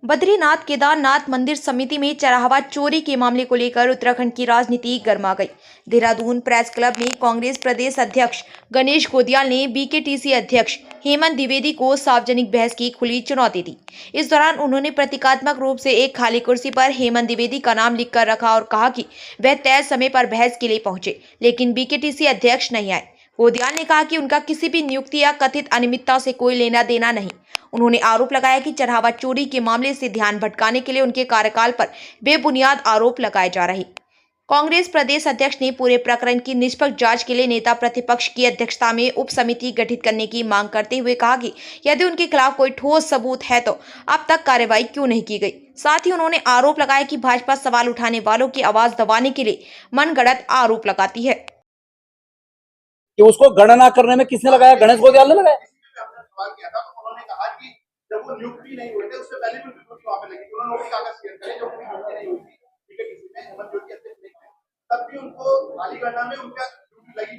बद्रीनाथ केदारनाथ मंदिर समिति में चरहावा चोरी के मामले को लेकर उत्तराखंड की राजनीति गर्मा गई। देहरादून प्रेस क्लब में कांग्रेस प्रदेश अध्यक्ष गणेश गोदियाल ने बीकेटीसी अध्यक्ष हेमंत द्विवेदी को सार्वजनिक बहस की खुली चुनौती दी। इस दौरान उन्होंने प्रतीकात्मक रूप से एक खाली कुर्सी पर हेमंत द्विवेदी का नाम लिखकर रखा और कहा कि वह तय समय पर बहस के लिए पहुंचे, लेकिन बीकेटीसी अध्यक्ष नहीं आए। गोदियाल ने कहा कि उनका किसी भी नियुक्ति या कथित अनियमितता से कोई लेना देना नहीं। उन्होंने आरोप लगाया कि चरहावा चोरी के मामले से ध्यान भटकाने के लिए उनके कार्यकाल पर बेबुनियाद आरोप लगाए जा रहे। कांग्रेस प्रदेश अध्यक्ष ने पूरे प्रकरण की निष्पक्ष जांच के लिए नेता प्रतिपक्ष की अध्यक्षता में उप समिति गठित करने की मांग करते हुए कहा कि यदि उनके खिलाफ कोई ठोस सबूत है तो अब तक कार्रवाई क्यों नहीं की गई। साथ ही उन्होंने आरोप लगाया कि भाजपा सवाल उठाने वालों की आवाज दबाने के लिए मनगढ़ंत आरोप लगाती है। कि उसको गणना करने में किसने लगाया? गणेश गोदियाल ने लगाया। जब वो नियुक्ति नहीं हुए थे उससे पहले भी नियुक्ति वहां पे लगी थी, उन्होंने कागज शेयर करे जब नियुक्ति नहीं हुई थी, ठीक है, किसी में हेमंत ज्योति अध्यक्ष नहीं थे, तब भी उनको खाली गणना में उनका ड्यूटी लगी।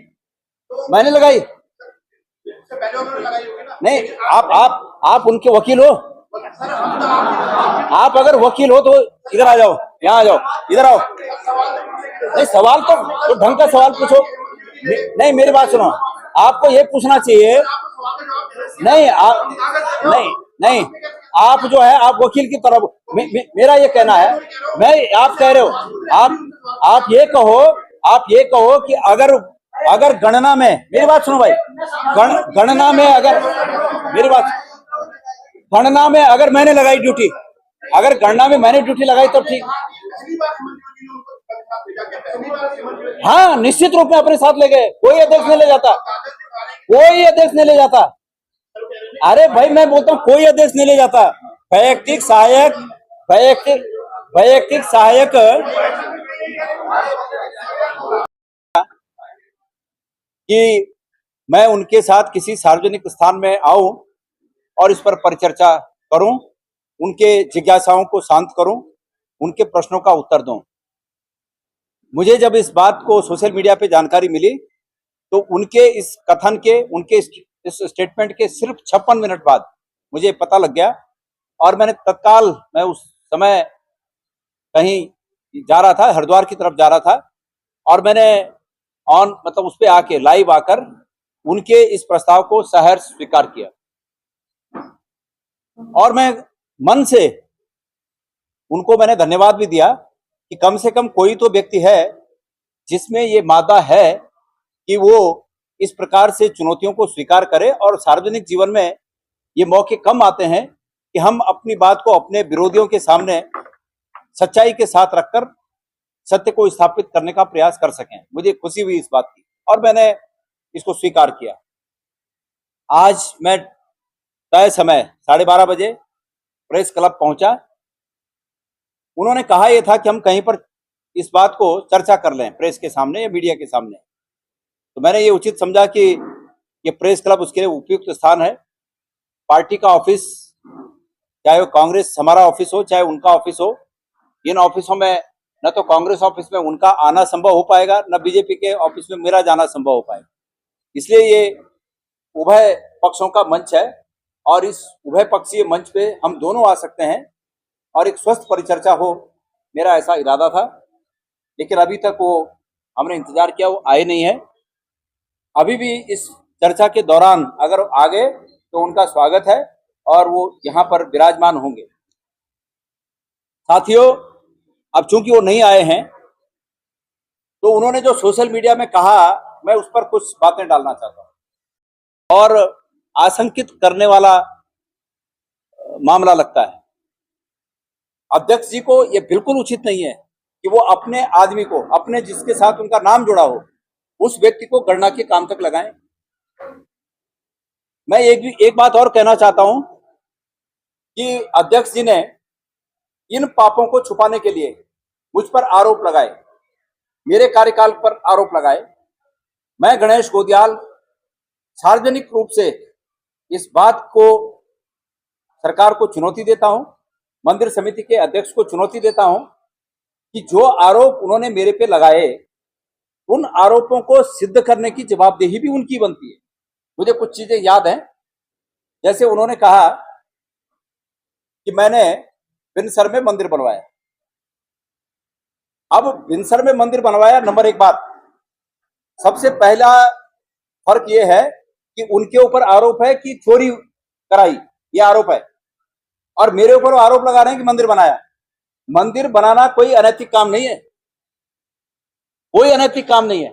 तो मैंने लगाई, उससे पहले उन्होंने लगाई होगी ना। नहीं, आप उनके वकील हो। आप अगर वकील हो तो इधर आ जाओ, यहाँ आ जाओ, इधर आओ। नहीं, सवाल तो ढंग का सवाल पूछो। नहीं, मेरी बात सुनो, आपको ये पूछना चाहिए। नहीं, नहीं, आप जो है आप वकील की तरफ, मेरा ये कहना है, आप कह रहे हो, आप ये कहो कि अगर गणना में, मेरी बात सुनो भाई, गणना में अगर, मेरी बात, गणना में अगर मैंने लगाई ड्यूटी, अगर गणना में मैंने ड्यूटी लगाई तो ठीक। हाँ, निश्चित रूप में अपने साथ ले गए। कोई अध्यक्ष नहीं ले जाता, कोई अध्यक्ष नहीं ले जाता। अरे भाई, मैं बोलता हूँ कोई अध्यक्ष नहीं ले जाता। वैयक्तिक सहायक कि मैं उनके साथ किसी सार्वजनिक स्थान में आऊं और इस पर परिचर्चा करूं, उनके जिज्ञासाओं को शांत करूं, उनके प्रश्नों का उत्तर दूं। मुझे जब इस बात को सोशल मीडिया पे जानकारी मिली तो उनके इस कथन के, उनके इस स्टेटमेंट के सिर्फ 56 मिनट बाद मुझे पता लग गया और मैंने तत्काल, मैं उस समय कहीं जा रहा था, हरिद्वार की तरफ जा रहा था, और मैंने मतलब उस पे आके लाइव आकर उनके इस प्रस्ताव को सहर्ष स्वीकार किया और मैं मन से उनको मैंने धन्यवाद भी दिया कि कम से कम कोई तो व्यक्ति है जिसमें ये मादा है कि वो इस प्रकार से चुनौतियों को स्वीकार करे। और सार्वजनिक जीवन में ये मौके कम आते हैं कि हम अपनी बात को अपने विरोधियों के सामने सच्चाई के साथ रखकर सत्य को स्थापित करने का प्रयास कर सकें। मुझे खुशी हुई इस बात की और मैंने इसको स्वीकार किया। आज मैं तय समय 12:30 बजे प्रेस क्लब पहुंचा। उन्होंने कहा यह था कि हम कहीं पर इस बात को चर्चा कर लें, प्रेस के सामने या मीडिया के सामने। तो मैंने ये उचित समझा कि ये प्रेस क्लब उसके लिए उपयुक्त स्थान है। पार्टी का ऑफिस, चाहे वो कांग्रेस हमारा ऑफिस हो चाहे उनका ऑफिस हो, इन ऑफिसों में न तो कांग्रेस ऑफिस में उनका आना संभव हो पाएगा, न बीजेपी के ऑफिस में मेरा जाना संभव हो पाएगा। इसलिए ये उभय पक्षों का मंच है और इस उभय पक्षीय मंच पे हम दोनों आ सकते हैं और एक स्वस्थ परिचर्चा हो, मेरा ऐसा इरादा था। लेकिन अभी तक वो, हमने इंतजार किया, वो आए नहीं है। अभी भी इस चर्चा के दौरान अगर आ गए तो उनका स्वागत है और वो यहाँ पर विराजमान होंगे। साथियों, अब चूंकि वो नहीं आए हैं तो उन्होंने जो सोशल मीडिया में कहा, मैं उस पर कुछ बातें डालना चाहता हूं और आशंकित करने वाला मामला लगता है। अध्यक्ष जी को यह बिल्कुल उचित नहीं है कि वो अपने आदमी को, अपने जिसके साथ उनका नाम जुड़ा हो, उस व्यक्ति को गणना के काम तक लगाएं। मैं एक बात और कहना चाहता हूं कि अध्यक्ष जी ने इन पापों को छुपाने के लिए मुझ पर आरोप लगाए, मेरे कार्यकाल पर आरोप लगाए। मैं गणेश गोदियाल सार्वजनिक रूप से इस बात को, सरकार को चुनौती देता हूं, मंदिर समिति के अध्यक्ष को चुनौती देता हूं कि जो आरोप उन्होंने मेरे पे लगाए, उन आरोपों को सिद्ध करने की जवाबदेही भी उनकी बनती है। मुझे कुछ चीजें याद हैं, जैसे उन्होंने कहा कि मैंने बिनसर में मंदिर बनवाया। अब बिनसर में मंदिर बनवाया, नंबर एक बात, सबसे पहला फर्क यह है कि उनके ऊपर आरोप है कि चोरी कराई, ये आरोप है, और मेरे ऊपर आरोप लगा रहे हैं कि मंदिर बनाया। मंदिर बनाना कोई अनैतिक काम नहीं है, कोई अनैतिक काम नहीं है।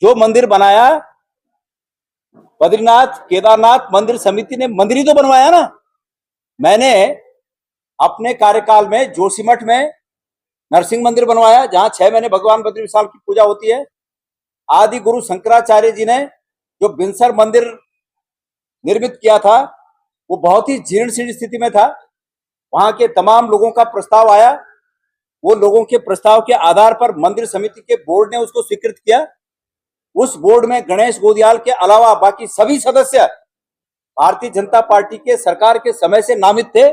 जो मंदिर बनाया, बद्रीनाथ केदारनाथ मंदिर समिति ने मंदिर ही तो बनवाया ना। मैंने अपने कार्यकाल में जोशीमठ में नरसिंह मंदिर बनवाया, जहां 6 महीने भगवान बद्री विशाल की पूजा होती है। आदि गुरु शंकराचार्य जी ने जो बिनसर मंदिर निर्मित किया था, वो बहुत ही जीर्ण शीर्ण स्थिति में था। वहां के तमाम लोगों का प्रस्ताव आया, वो लोगों के प्रस्ताव के आधार पर मंदिर समिति के बोर्ड ने उसको स्वीकृत किया। उस बोर्ड में गणेश गोदियाल के अलावा बाकी सभी सदस्य भारतीय जनता पार्टी के सरकार के समय से नामित थे।